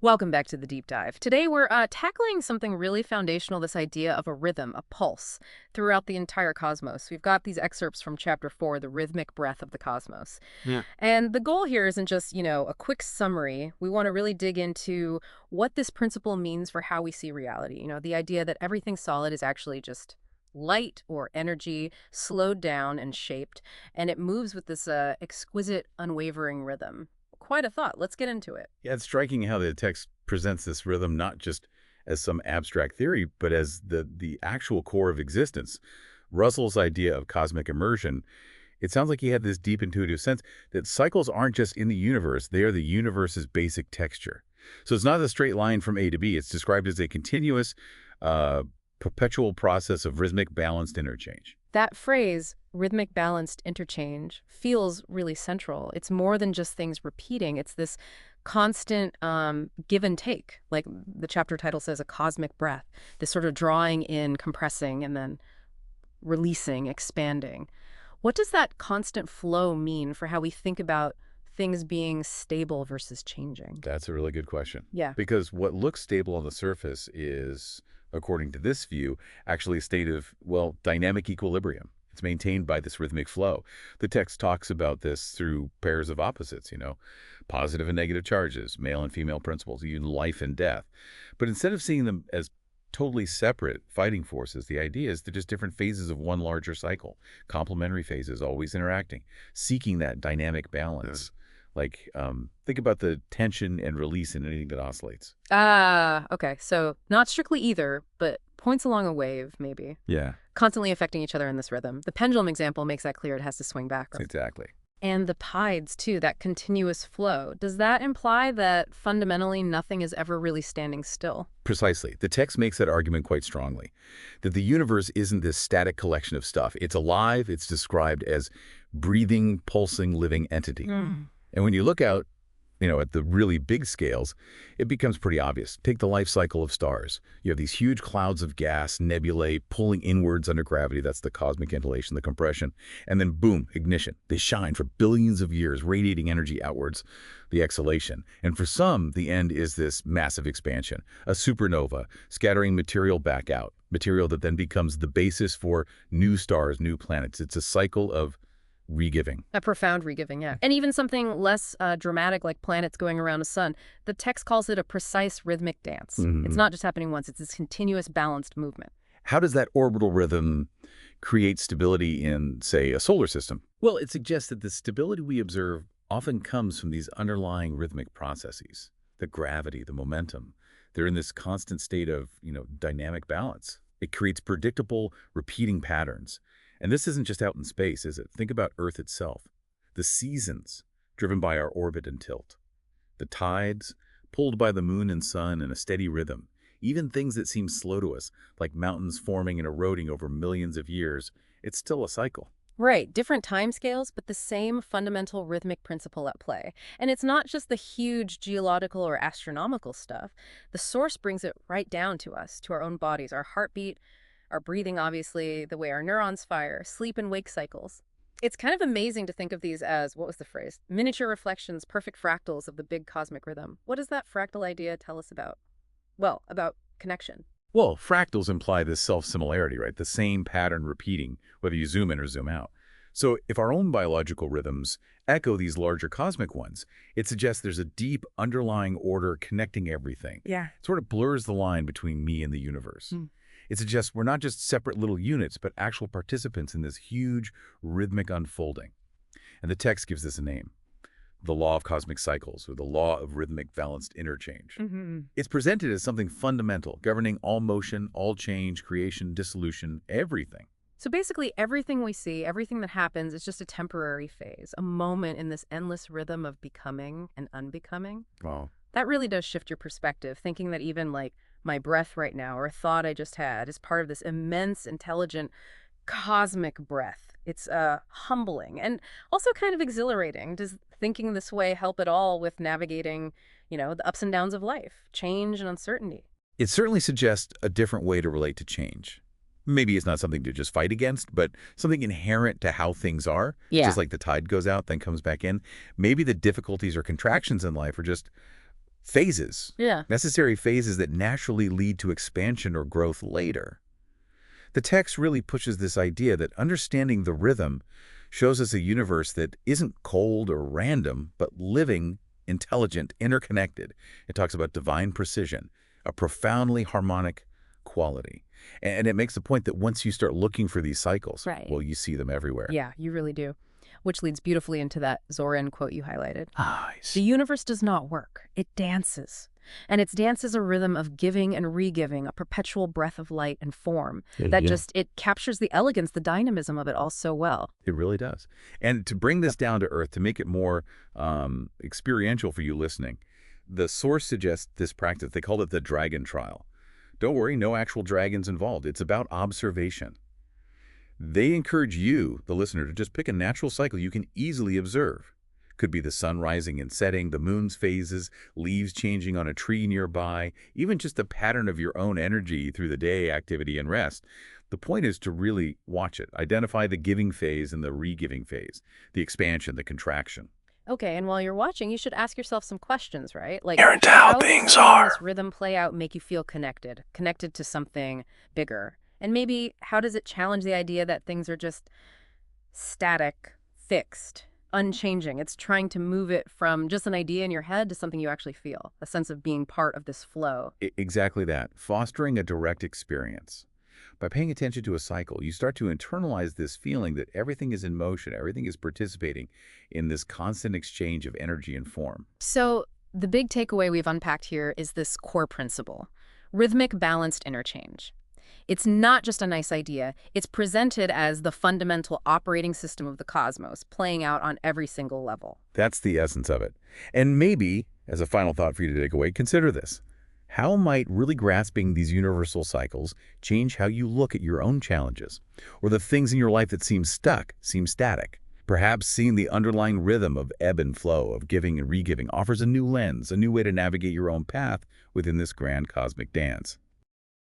Welcome back to the deep dive. Today we're tackling something really foundational, this idea of a rhythm, a pulse, throughout the entire cosmos. We've got these excerpts from chapter 4, The Rhythmic Breath of the Cosmos. Yeah. And the goal here isn't just, a quick summary. We want to really dig into what this principle means for how we see reality. The idea that everything solid is actually just light or energy, slowed down and shaped, and it moves with this exquisite, unwavering rhythm. Quite a thought. Let's get into it. Yeah, it's striking how the text presents this rhythm not just as some abstract theory, but as the actual core of existence. Russell's idea of cosmic immersion, it sounds like he had this deep intuitive sense that cycles aren't just in the universe, they are the universe's basic texture. So it's not a straight line from A to B. It's described as a continuous, perpetual process of rhythmic balanced interchange. That phrase, rhythmic balanced interchange, feels really central. It's more than just things repeating. It's this constant give and take, like the chapter title says, a cosmic breath, this sort of drawing in, compressing, and then releasing, expanding. What does that constant flow mean for how we think about things being stable versus changing? That's a really good question. Yeah. Because what looks stable on the surface is, according to this view, actually a state of, well, dynamic equilibrium. It's maintained by this rhythmic flow. The text talks about this through pairs of opposites, positive and negative charges, male and female principles, even life and death. But instead of seeing them as totally separate fighting forces, the idea is they're just different phases of one larger cycle, complementary phases always interacting, seeking that dynamic balance. Like, think about the tension and release in anything that oscillates. Okay. So not strictly either, but points along a wave, maybe. Yeah, Constantly affecting each other in this rhythm. The pendulum example makes that clear. It has to swing back. exactly. And the tides, too, that continuous flow. Does that imply that fundamentally nothing is ever really standing still? Precisely. The text makes that argument quite strongly, that the universe isn't this static collection of stuff. It's alive. It's described as breathing, pulsing, living entity. And when you look out, at the really big scales, it becomes pretty obvious. Take the life cycle of stars. You have these huge clouds of gas, nebulae, pulling inwards under gravity. That's the cosmic inhalation, the compression. And then boom, ignition. They shine for billions of years, radiating energy outwards, the exhalation. And for some, the end is this massive expansion, a supernova, scattering material back out, material that then becomes the basis for new stars, new planets. It's a cycle of regiving. A profound regiving, yeah. And even something less dramatic like planets going around a sun, the text calls it a precise rhythmic dance. It's not just happening once, it's this continuous balanced movement. How does that orbital rhythm create stability in, say, a solar system? Well, it suggests that the stability we observe often comes from these underlying rhythmic processes. The gravity, the momentum. They're in this constant state of, dynamic balance. It creates predictable, repeating patterns. And this isn't just out in space, is it? Think about Earth itself. The seasons, driven by our orbit and tilt. The tides, pulled by the moon and sun in a steady rhythm. Even things that seem slow to us, like mountains forming and eroding over millions of years, it's still a cycle. Right, different time scales, but the same fundamental rhythmic principle at play. And it's not just the huge geological or astronomical stuff. The source brings it right down to us, to our own bodies, our heartbeat, our breathing, obviously, the way our neurons fire, sleep and wake cycles. It's kind of amazing to think of these as, what was the phrase? Miniature reflections, perfect fractals of the big cosmic rhythm. What does that fractal idea tell us about? Well, about connection. Well, fractals imply this self-similarity, right? The same pattern repeating, whether you zoom in or zoom out. So if our own biological rhythms echo these larger cosmic ones, it suggests there's a deep underlying order connecting everything. Yeah. It sort of blurs the line between me and the universe. It suggests we're not just separate little units, but actual participants in this huge rhythmic unfolding. And the text gives this a name, the law of cosmic cycles, or the law of rhythmic balanced interchange. It's presented as something fundamental, governing all motion, all change, creation, dissolution, everything. So basically, everything we see, everything that happens is just a temporary phase, a moment in this endless rhythm of becoming and unbecoming. Wow. That really does shift your perspective, thinking that even like my breath right now or a thought I just had is part of this immense, intelligent, cosmic breath. It's humbling and also kind of exhilarating. Does thinking this way help at all with navigating, the ups and downs of life, change and uncertainty? It certainly suggests a different way to relate to change. Maybe it's not something to just fight against, but something inherent to how things are. Yeah. Just like the tide goes out, then comes back in. Maybe the difficulties or contractions in life are just phases, Yeah. necessary phases that naturally lead to expansion or growth later. The text really pushes this idea that understanding the rhythm shows us a universe that isn't cold or random, but living, intelligent, interconnected. It talks about divine precision, a profoundly harmonic quality. And it makes the point that once you start looking for these cycles, Right. well, you see them everywhere. Yeah, you really do. Which leads beautifully into that Zoran quote you highlighted. The Nice. universe does not work. It dances. And its dance is a rhythm of giving and re-giving, a perpetual breath of light and form that Yeah. it captures the elegance, the dynamism of it all so well. It really does. And to bring this down to earth, to make it more experiential for you listening, the source suggests this practice. They call it the dragon trial. Don't worry, no actual dragons involved. It's about observation. They encourage you, the listener, to just pick a natural cycle you can easily observe. Could be the sun rising and setting, the moon's phases, leaves changing on a tree nearby, even just a pattern of your own energy through the day, activity, and rest. The point is to really watch it. Identify the giving phase and the re-giving phase, the expansion, the contraction. Okay, and while you're watching, you should ask yourself some questions, right? Like, Inherent to how how does beings seeing this are. rhythm play out make you feel connected to something bigger? And maybe how does it challenge the idea that things are just static, fixed, unchanging? It's trying to move it from just an idea in your head to something you actually feel, a sense of being part of this flow. Exactly that. Fostering a direct experience. By paying attention to a cycle, you start to internalize this feeling that everything is in motion, everything is participating in this constant exchange of energy and form. So the big takeaway we've unpacked here is this core principle, rhythmic balanced interchange. It's not just a nice idea. It's presented as the fundamental operating system of the cosmos, playing out on every single level. That's the essence of it. And maybe, as a final thought for you to take away, consider this. How might really grasping these universal cycles change how you look at your own challenges, or the things in your life that seem stuck, seem static? Perhaps seeing the underlying rhythm of ebb and flow, of giving and re-giving, offers a new lens, a new way to navigate your own path within this grand cosmic dance.